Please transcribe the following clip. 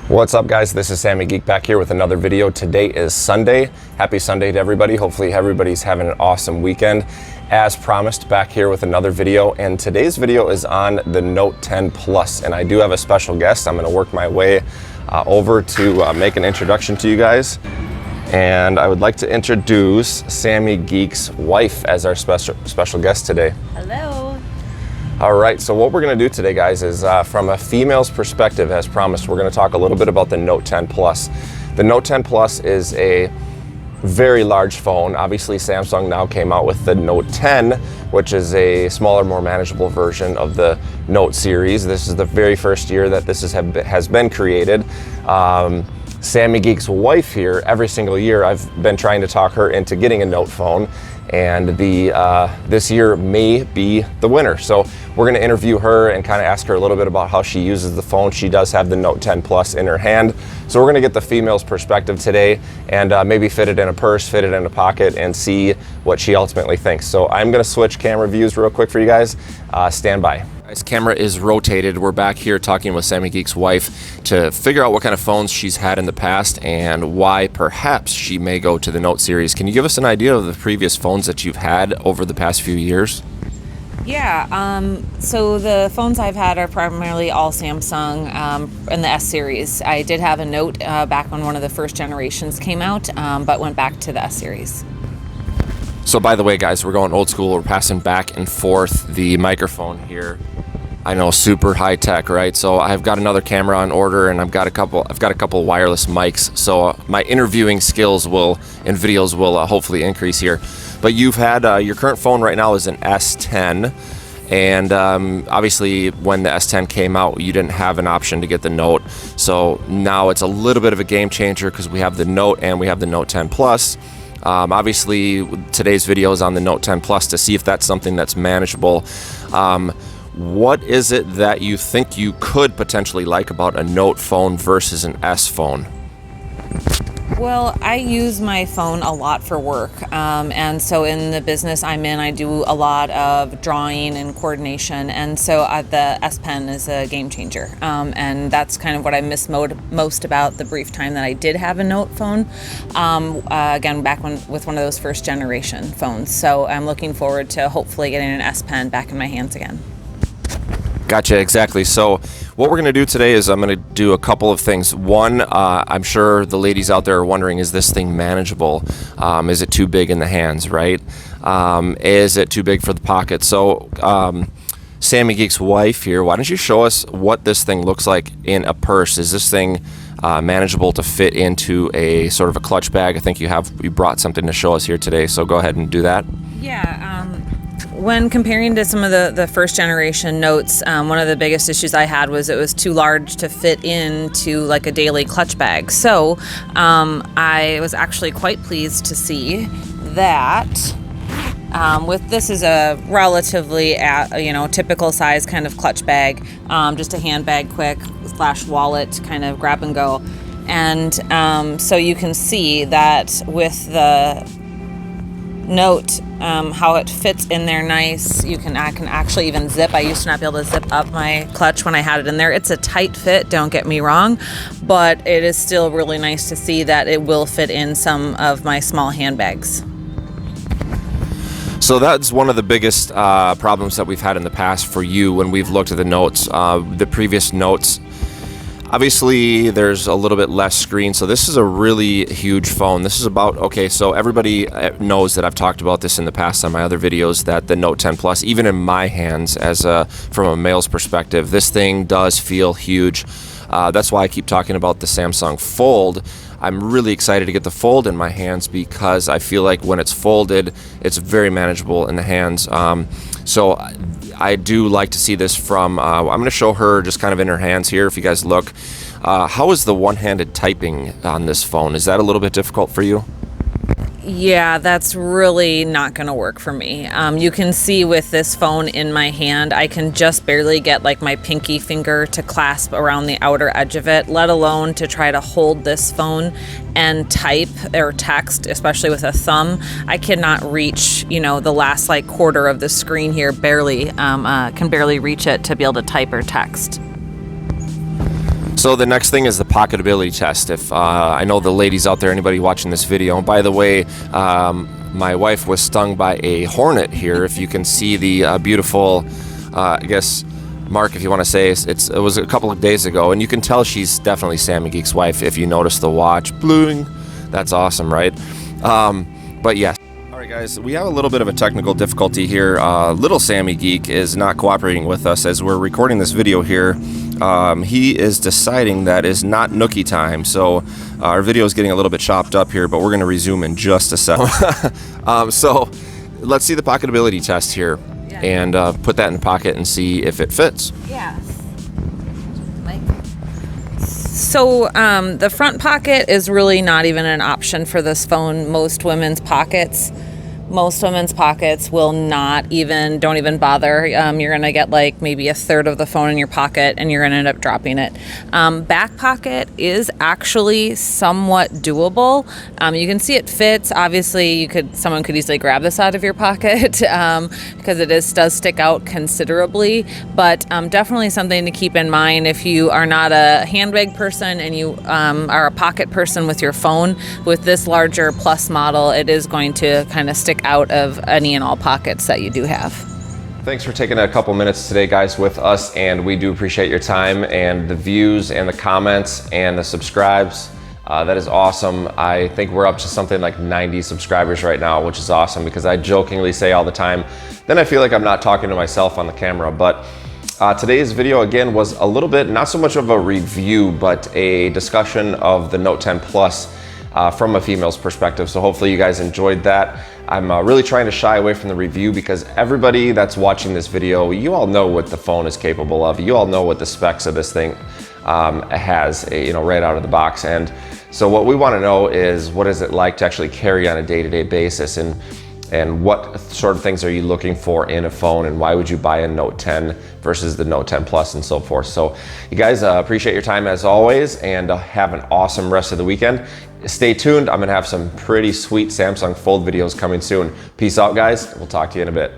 What's up, guys? This is Sammy Geek back here with another video. Today is Sunday. Happy Sunday to everybody. Hopefully everybody's having an awesome weekend. As promised, back here with another video, and today's video is on the Note 10 Plus, and I do have a special guest. I'm going to work my way over to make an introduction to you guys, and I would like to introduce Sammy Geek's wife as our special guest today. Hello. All right, so what we're going to do today, guys, is from a female's perspective, as promised, we're going to talk a little bit about the Note 10 Plus. The Note 10 Plus is a very large phone. Obviously, Samsung now came out with the Note 10, which is a smaller, more manageable version of the Note series. This is the very first year that this has been created. Sammy Geek's wife here, every single year, I've been trying to talk her into getting a Note phone, and this year may be the winner. So we're going to interview her and kind of ask her a little bit about how she uses the phone. She does have the Note 10 Plus in her hand, so we're going to get the female's perspective today and maybe fit it in a purse, fit it in a pocket, and see what she ultimately thinks. So I'm going to switch camera views real quick for you guys. Stand by. Guys, camera is rotated. We're back here talking with Sammy Geek's wife to figure out what kind of phones she's had in the past and why perhaps she may go to the Note series. Can you give us an idea of the previous phones that you've had over the past few years? Yeah, so the phones I've had are primarily all Samsung in the S series. I did have a Note back when one of the first generations came out, but went back to the S series. So by the way, guys, we're going old school. We're passing back and forth the microphone here. I know, super high tech, right? So I've got another camera on order, and I've got a couple wireless mics. So my interviewing skills and videos will hopefully increase here. But you've had your current phone right now is an S10, and obviously when the S10 came out, you didn't have an option to get the Note. So now it's a little bit of a game changer because we have the Note and we have the Note 10 Plus. Obviously, today's video is on the Note 10 Plus to see if that's something that's manageable. What is it that you think you could potentially like about a Note phone versus an S phone? Well, I use my phone a lot for work, and so in the business I'm in, I do a lot of drawing and coordination, and so the S Pen is a game changer, and that's kind of what I miss most about the brief time that I did have a Note phone, again, back with one of those first generation phones. So I'm looking forward to hopefully getting an S Pen back in my hands again. Gotcha, exactly. So what we're going to do today is I'm going to do a couple of things. One, I'm sure the ladies out there are wondering, is this thing manageable? Is it too big in the hands, right? Is it too big for the pocket? So Sammy Geek's wife here, why don't you show us what this thing looks like in a purse? Is this thing manageable to fit into a sort of a clutch bag? I think you brought something to show us here today, so go ahead and do that. Yeah. When comparing to some of the first generation Notes, one of the biggest issues I had was it was too large to fit into like a daily clutch bag. So I was actually quite pleased to see that this is a relatively typical size kind of clutch bag, just a handbag, quick / wallet kind of grab and go. And so you can see that with the Note, how it fits in there nice. I can actually even zip. I used to not be able to zip up my clutch when I had it in there. It's a tight fit, don't get me wrong, but it is still really nice to see that it will fit in some of my small handbags. So that's one of the biggest problems that we've had in the past for you when we've looked at the Notes. The previous Notes, obviously, there's a little bit less screen, so this is a really huge phone. This is so everybody knows that I've talked about this in the past on my other videos, that the Note 10 Plus, even in my hands from a male's perspective, this thing does feel huge. That's why I keep talking about the Samsung Fold. I'm really excited to get the Fold in my hands because I feel like when it's folded, it's very manageable in the hands. So I do like to see this from, I'm going to show her just kind of in her hands here, if you guys look. How is the one-handed typing on this phone? Is that a little bit difficult for you? Yeah, that's really not going to work for me. You can see with this phone in my hand, I can just barely get like my pinky finger to clasp around the outer edge of it, let alone to try to hold this phone and type or text, especially with a thumb. I cannot reach, the last like quarter of the screen here, can barely reach it to be able to type or text. So the next thing is the pocketability test. If I know the ladies out there, anybody watching this video, and by the way, my wife was stung by a hornet here. If you can see the beautiful, I guess, mark, if you want to say, it was a couple of days ago, and you can tell she's definitely Sammy Geek's wife if you notice the watch. Bling. That's awesome, right? But yes. All right, guys, we have a little bit of a technical difficulty here. Little Sammy Geek is not cooperating with us as we're recording this video here. He is deciding that is not nookie time, so our video is getting a little bit chopped up here, but we're going to resume in just a second. So let's see the pocketability test here. Yeah. And put that in the pocket and see if it fits. Yeah. So the front pocket is really not even an option for this phone. Most women's pockets will not even, don't even bother. You're gonna get like maybe a third of the phone in your pocket and you're gonna end up dropping it. Back pocket is actually somewhat doable. You can see it fits. Obviously someone could easily grab this out of your pocket because it does stick out considerably, but definitely something to keep in mind if you are not a handbag person and you are a pocket person with your phone. With this larger Plus model, it is going to kind of stick out of any and all pockets that you do have. Thanks for taking a couple minutes today, guys, with us, and we do appreciate your time and the views and the comments and the subscribes. That is awesome. I think we're up to something like 90 subscribers right now, which is awesome because I jokingly say all the time, then I feel like I'm not talking to myself on the camera. But today's video, again, was a little bit, not so much of a review, but a discussion of the Note 10 Plus from a female's perspective. So hopefully you guys enjoyed that. I'm really trying to shy away from the review because everybody that's watching this video, you all know what the phone is capable of. You all know what the specs of this thing has, right out of the box. And so what we want to know is, what is it like to actually carry on a day-to-day basis, and what sort of things are you looking for in a phone, and why would you buy a Note 10 versus the Note 10 Plus and so forth. So you guys, appreciate your time as always, and have an awesome rest of the weekend. Stay tuned. I'm gonna have some pretty sweet Samsung Fold videos coming soon. Peace out, guys. We'll talk to you in a bit.